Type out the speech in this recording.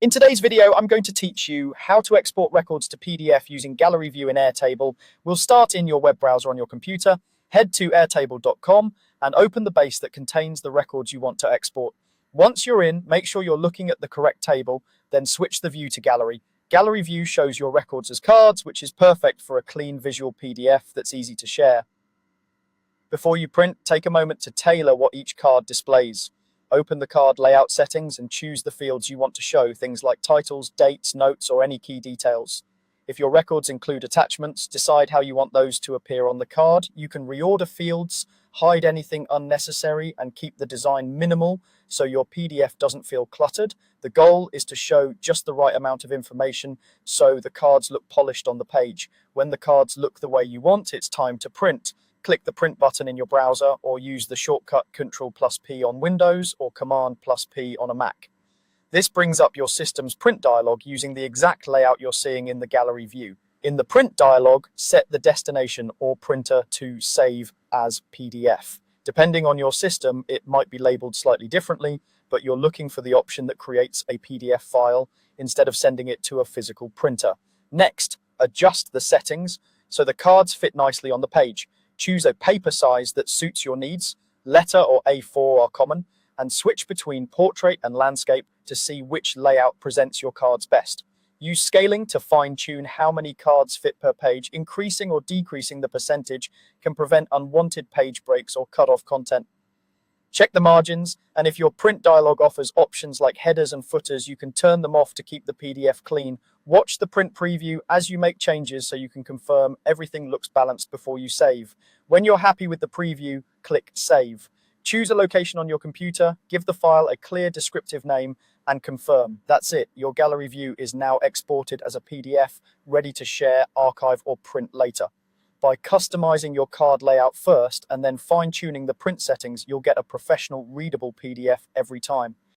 In today's video, I'm going to teach you how to export records to PDF using Gallery View in Airtable. We'll start in your web browser on your computer, head to airtable.com and open the base that contains the records you want to export. Once you're in, make sure you're looking at the correct table, then switch the view to Gallery. Gallery View shows your records as cards, which is perfect for a clean visual PDF that's easy to share. Before you print, take a moment to tailor what each card displays. Open the card layout settings and choose the fields you want to show, things like titles, dates, notes, or any key details. If your records include attachments, decide how you want those to appear on the card. You can reorder fields, hide anything unnecessary, and keep the design minimal so your PDF doesn't feel cluttered. The goal is to show just the right amount of information so the cards look polished on the page. When the cards look the way you want, it's time to print. Click the print button in your browser or use the shortcut Ctrl+P on Windows or Command+P on a Mac. This brings up your system's print dialog using the exact layout you're seeing in the Gallery view. In the print dialog, set the destination or printer to save as PDF. Depending on your system, it might be labeled slightly differently, but you're looking for the option that creates a PDF file instead of sending it to a physical printer. Next, adjust the settings so the cards fit nicely on the page. Choose a paper size that suits your needs. Letter or A4 are common, and switch between portrait and landscape to see which layout presents your cards best. Use scaling to fine-tune how many cards fit per page. Increasing or decreasing the percentage can prevent unwanted page breaks or cut off content. Check the margins, and if your print dialog offers options like headers and footers, you can turn them off to keep the PDF clean. Watch the print preview as you make changes so you can confirm everything looks balanced before you save. When you're happy with the preview, click Save. Choose a location on your computer, give the file a clear descriptive name, and confirm. That's it. Your Gallery view is now exported as a PDF, ready to share, archive, or print later. By customizing your card layout first and then fine-tuning the print settings, you'll get a professional, readable PDF every time.